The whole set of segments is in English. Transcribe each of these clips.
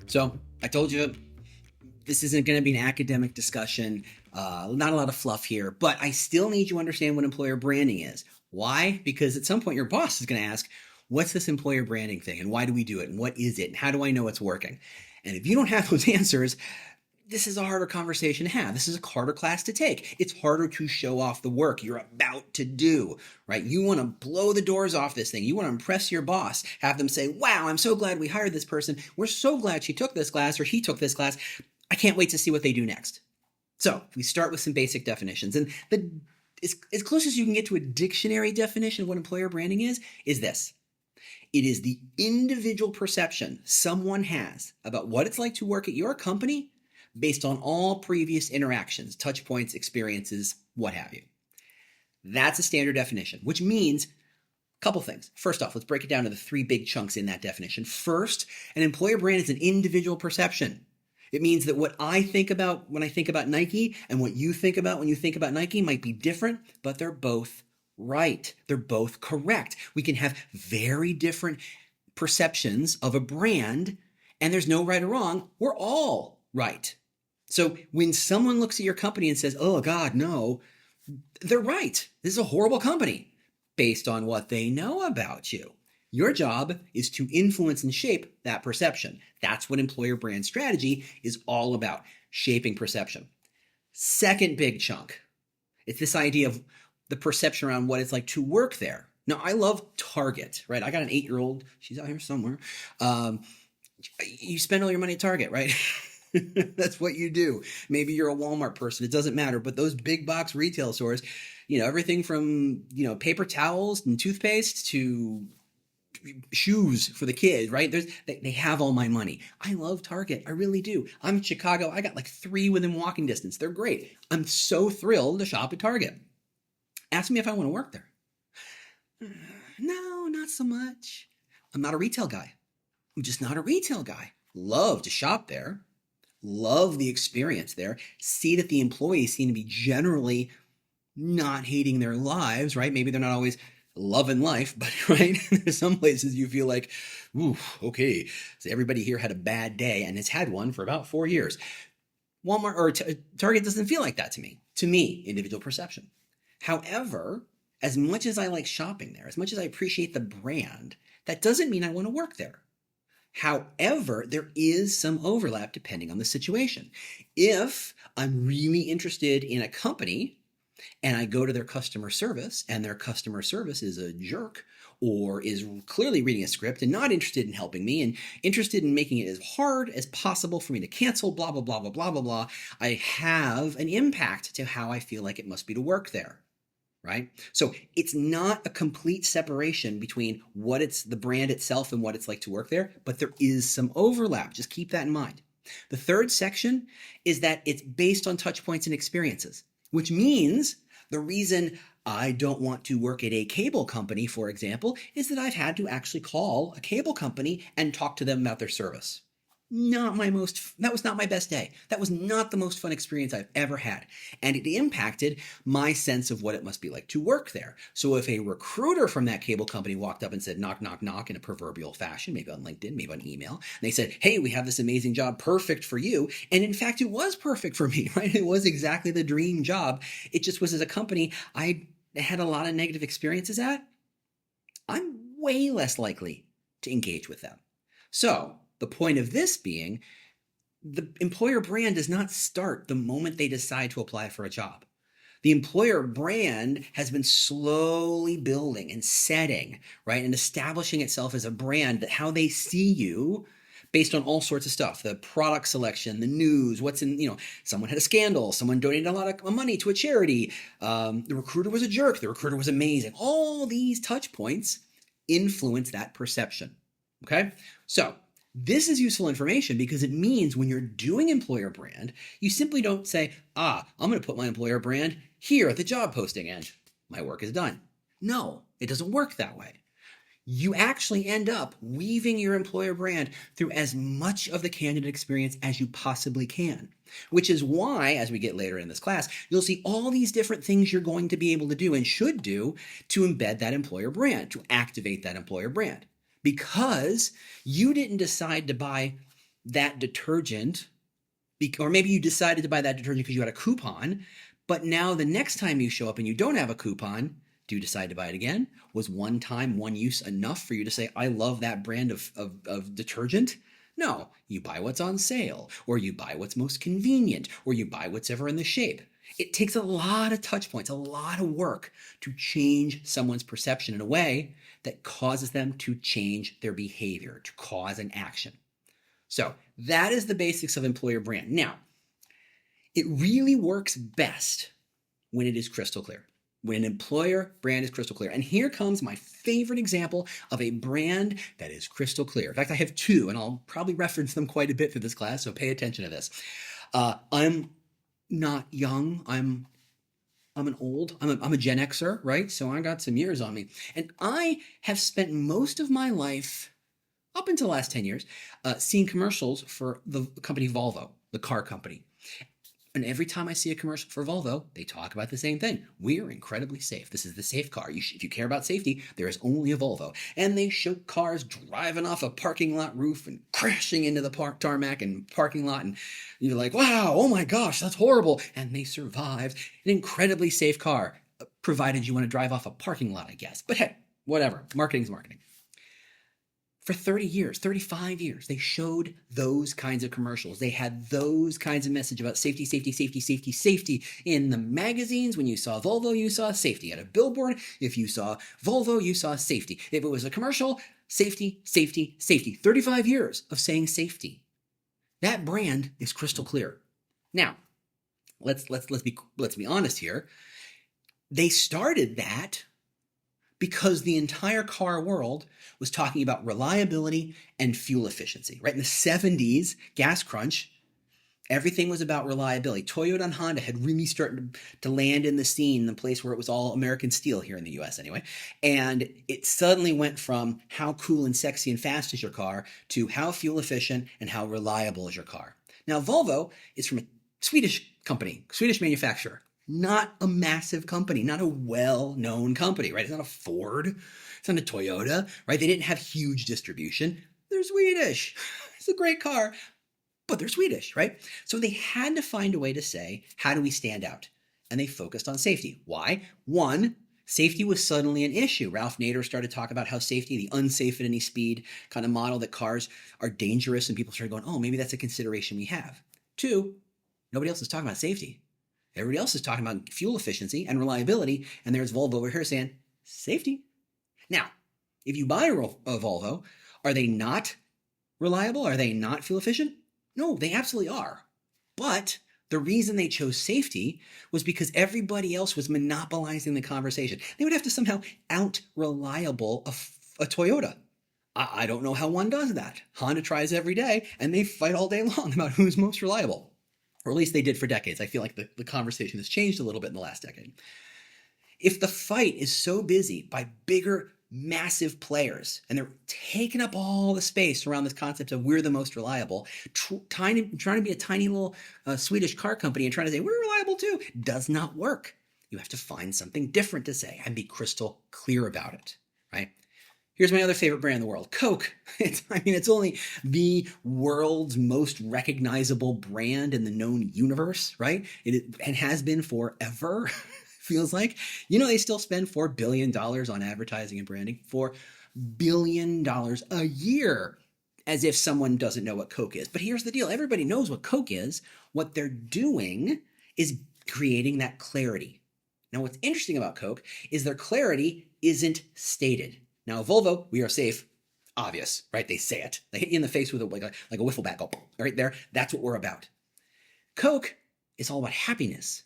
So I told you this isn't going to be an academic discussion. Not a lot of fluff here, but I still need you to understand what employer branding is. Why? Because at some point your boss is going to ask, what's this employer branding thing and why do we do it and what is it and how do I know it's working? And if you don't have those answers, this is a harder conversation to have. This is a harder class to take. It's harder to show off the work you're about to do, right? You want to blow the doors off this thing. You want to impress your boss, have them say, wow, I'm so glad we hired this person. We're so glad she took this class or he took this class. I can't wait to see what they do next. So we start with some basic definitions. And as close as you can get to a dictionary definition of what employer branding is this. It is the individual perception someone has about what it's like to work at your company based on all previous interactions, touch points, experiences, what have you. That's a standard definition, which means a couple things. First off, let's break it down to the three big chunks in that definition. First, an employer brand is an individual perception. It means that what I think about when I think about Nike and what you think about when you think about Nike might be different, but they're both right. They're both correct. We can have very different perceptions of a brand, and there's no right or wrong. We're all right. So when someone looks at your company and says, oh God, no, they're right. This is a horrible company based on what they know about you. Your job is to influence and shape that perception. That's what employer brand strategy is all about, shaping perception. Second big chunk, it's this idea of the perception around what it's like to work there. Now, I love Target, right? I got an 8-year-old. She's out here somewhere. You spend all your money at Target, right? That's what you do. Maybe you're a Walmart person. It doesn't matter. But those big box retail stores, everything from, paper towels and toothpaste to shoes for the kids, right? They have all my money. I love Target. I really do. I'm in Chicago. I got like 3 within walking distance. They're great. I'm so thrilled to shop at Target. Ask me if I want to work there. No, not so much. I'm not a retail guy. I'm just not a retail guy. Love to shop there. Love the experience there. See that the employees seem to be generally not hating their lives, right? Maybe they're not always loving life, but right? There's some places you feel like, ooh, okay, so everybody here had a bad day and has had one for about 4 years. Walmart or Target doesn't feel like that to me. To me, individual perception. However, as much as I like shopping there, as much as I appreciate the brand, that doesn't mean I want to work there. However, there is some overlap depending on the situation. If I'm really interested in a company and I go to their customer service and their customer service is a jerk or is clearly reading a script and not interested in helping me and interested in making it as hard as possible for me to cancel, blah, blah, blah, blah, blah, blah, blah, I have an impact to how I feel like it must be to work there. Right? So it's not a complete separation between what it's the brand itself and what it's like to work there, but there is some overlap. Just keep that in mind. The third section is that it's based on touch points and experiences, which means the reason I don't want to work at a cable company, for example, is that I've had to actually call a cable company and talk to them about their service. That was not my best day. That was not the most fun experience I've ever had. And it impacted my sense of what it must be like to work there. So if a recruiter from that cable company walked up and said, knock, knock, knock in a proverbial fashion, maybe on LinkedIn, maybe on email, and they said, hey, we have this amazing job, perfect for you. And in fact, it was perfect for me, right? It was exactly the dream job. It just was as a company I had a lot of negative experiences at. I'm way less likely to engage with them. So the point of this being, the employer brand does not start the moment they decide to apply for a job. The employer brand has been slowly building and setting, right, and establishing itself as a brand that how they see you based on all sorts of stuff, the product selection, the news, what's in, someone had a scandal, someone donated a lot of money to a charity, the recruiter was a jerk, the recruiter was amazing. All these touch points influence that perception, okay? So this is useful information because it means when you're doing employer brand, you simply don't say, I'm going to put my employer brand here at the job posting and my work is done. No, it doesn't work that way. You actually end up weaving your employer brand through as much of the candidate experience as you possibly can, which is why, as we get later in this class, you'll see all these different things you're going to be able to do and should do to embed that employer brand, to activate that employer brand. Because you didn't decide to buy that detergent, or maybe you decided to buy that detergent because you had a coupon, but now the next time you show up and you don't have a coupon, do you decide to buy it again? Was one time, one use enough for you to say, I love that brand of detergent? No, you buy what's on sale, or you buy what's most convenient, or you buy what's ever in the shape. It takes a lot of touch points, a lot of work to change someone's perception in a way that causes them to change their behavior, to cause an action. So that is the basics of employer brand. Now, it really works best when it is crystal clear, when an employer brand is crystal clear. And here comes my favorite example of a brand that is crystal clear. In fact, I have two, and I'll probably reference them quite a bit through this class, so pay attention to this. I'm not young. I'm a Gen Xer, right? So I got some years on me. And I have spent most of my life, up until the last 10 years, seeing commercials for the company Volvo, the car company. And every time I see a commercial for Volvo, they talk about the same thing. We are incredibly safe. This is the safe car. If you care about safety, there is only a Volvo. And they show cars driving off a parking lot roof and crashing into the tarmac and parking lot. And you're like, wow, oh my gosh, that's horrible. And they survived. An incredibly safe car, provided you want to drive off a parking lot, I guess. But hey, whatever. Marketing's marketing. For 30 years, 35 years, they showed those kinds of commercials. They had those kinds of message about safety, safety, safety, safety, safety. In the magazines, when you saw Volvo, you saw safety. At a billboard, if you saw Volvo, you saw safety. If it was a commercial, safety, safety, safety. 35 years of saying safety. That brand is crystal clear. Now, let's be honest here. They started that because the entire car world was talking about reliability and fuel efficiency, right? In the 70s, gas crunch, everything was about reliability. Toyota and Honda had really started to land in the scene, the place where it was all American steel here in the US anyway. And it suddenly went from how cool and sexy and fast is your car to how fuel efficient and how reliable is your car. Now, Volvo is from a Swedish company, Swedish manufacturer. Not a massive company, not a well-known company, right? It's not a Ford, it's not a Toyota, right? They didn't have huge distribution. They're Swedish. It's a great car, but they're Swedish, right? So they had to find a way to say, how do we stand out? And they focused on safety. Why? One, safety was suddenly an issue. Ralph Nader started talking about how safety, the unsafe at any speed kind of model, that cars are dangerous, and people started going, oh, maybe that's a consideration we have. Two, nobody else is talking about safety. Everybody else is talking about fuel efficiency and reliability, and there's Volvo over here saying, safety. Now, if you buy a Volvo, are they not reliable? Are they not fuel efficient? No, they absolutely are. But the reason they chose safety was because everybody else was monopolizing the conversation. They would have to somehow out-reliable a Toyota. I don't know how one does that. Honda tries every day, and they fight all day long about who's most reliable. Or at least they did for decades. I feel like the conversation has changed a little bit in the last decade. If the fight is so busy by bigger, massive players, and they're taking up all the space around this concept of we're the most reliable, trying to be a tiny little Swedish car company and trying to say we're reliable too, does not work. You have to find something different to say and be crystal clear about it, right? Here's my other favorite brand in the world, Coke. It's only the world's most recognizable brand in the known universe, right? It has been forever, feels like. They still spend $4 billion on advertising and branding, $4 billion a year, as if someone doesn't know what Coke is. But here's the deal. Everybody knows what Coke is. What they're doing is creating that clarity. Now, what's interesting about Coke is their clarity isn't stated. Now, Volvo, we are safe, obvious, right? They say it. They hit you in the face with like a wiffle bat, right there. That's what we're about. Coke is all about happiness,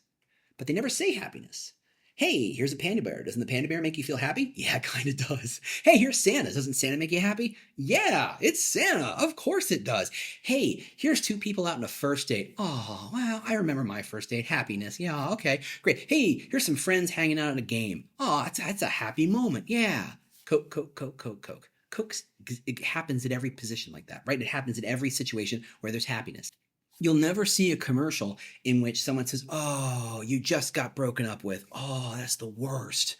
but they never say happiness. Hey, here's a panda bear. Doesn't the panda bear make you feel happy? Yeah, it kind of does. Hey, here's Santa. Doesn't Santa make you happy? Yeah, it's Santa. Of course it does. Hey, here's two people out on a first date. Oh, wow, I remember my first date. Happiness. Yeah, okay, great. Hey, here's some friends hanging out at a game. Oh, that's a happy moment. Yeah. Coke, Coke, Coke, Coke, Coke. It happens at every position like that, right? It happens in every situation where there's happiness. You'll never see a commercial in which someone says, oh, you just got broken up with. Oh, that's the worst.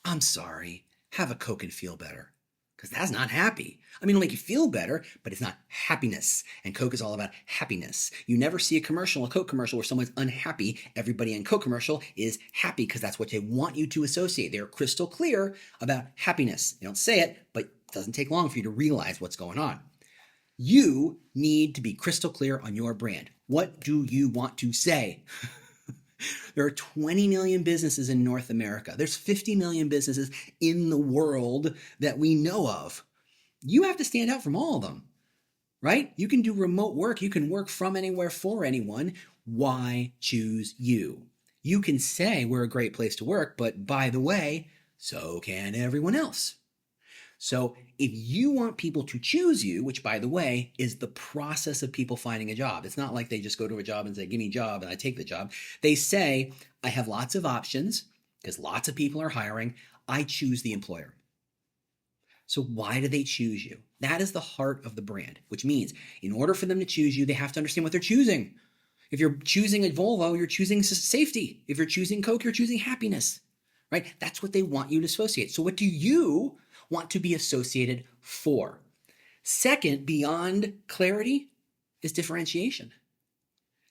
I'm sorry. Have a Coke and feel better. because that's not happy. I mean, it'll make you feel better, but it's not happiness. And Coke is all about happiness. You never see a Coke commercial where someone's unhappy. Everybody in Coke commercial is happy because that's what they want you to associate. They're crystal clear about happiness. They don't say it, but it doesn't take long for you to realize what's going on. You need to be crystal clear on your brand. What do you want to say? There are 20 million businesses in North America. There's 50 million businesses in the world that we know of. You have to stand out from all of them, right? You can do remote work. You can work from anywhere for anyone. Why choose you? You can say we're a great place to work, but by the way, so can everyone else. So if you want people to choose you, which by the way is the process of people finding a job, it's not like they just go to a job and say, give me a job and I take the job. They say, I have lots of options because lots of people are hiring. I choose the employer. So why do they choose you? That is the heart of the brand, which means in order for them to choose you, they have to understand what they're choosing. If you're choosing a Volvo, you're choosing safety. If you're choosing Coke, you're choosing happiness, right? That's what they want you to associate. So what do you want to be associated for? Second, beyond clarity, is differentiation.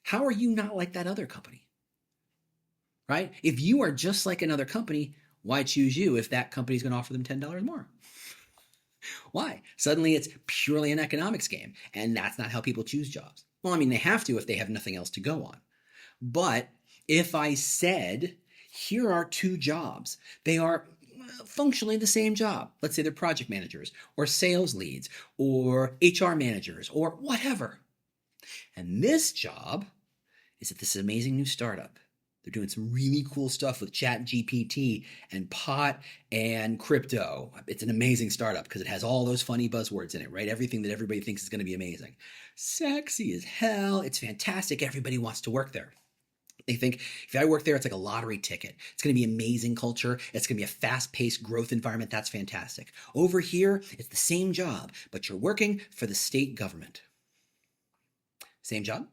How are you not like that other company? Right? If you are just like another company, why choose you if that company is going to offer them $10 more? Why? Suddenly it's purely an economics game, and that's not how people choose jobs. Well, I mean, they have to if they have nothing else to go on. But if I said, here are two jobs, they are functionally the same job. Let's say they're project managers or sales leads or HR managers or whatever. And this job is at this amazing new startup. They're doing some really cool stuff with ChatGPT and pot and crypto. It's an amazing startup because it has all those funny buzzwords in it, right? Everything that everybody thinks is going to be amazing. Sexy as hell. It's fantastic. Everybody wants to work there. They think if I work there, it's like a lottery ticket. It's going to be amazing culture. It's going to be a fast-paced growth environment. That's fantastic. Over here, it's the same job, but you're working for the state government. Same job?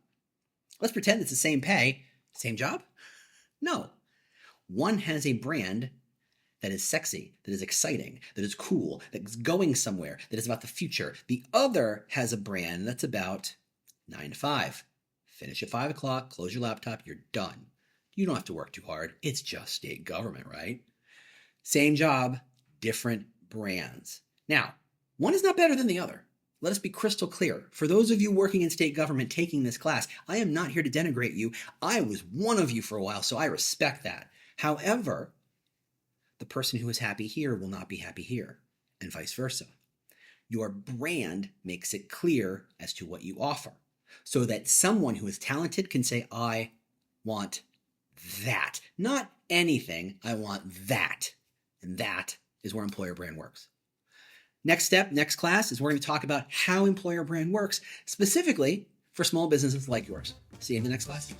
Let's pretend it's the same pay. Same job? No. One has a brand that is sexy, that is exciting, that is cool, that is going somewhere, that is about the future. The other has a brand that's about 9 to 5. Finish at 5 o'clock, close your laptop, you're done. You don't have to work too hard. It's just state government, right? Same job, different brands. Now, one is not better than the other. Let us be crystal clear. For those of you working in state government taking this class, I am not here to denigrate you. I was one of you for a while, so I respect that. However, the person who is happy here will not be happy here, and vice versa. Your brand makes it clear as to what you offer, so that someone who is talented can say, I want that. Not anything, I want that. And that is where employer brand works. Next step, next class, is we're going to talk about how employer brand works, specifically for small businesses like yours. See you in the next class.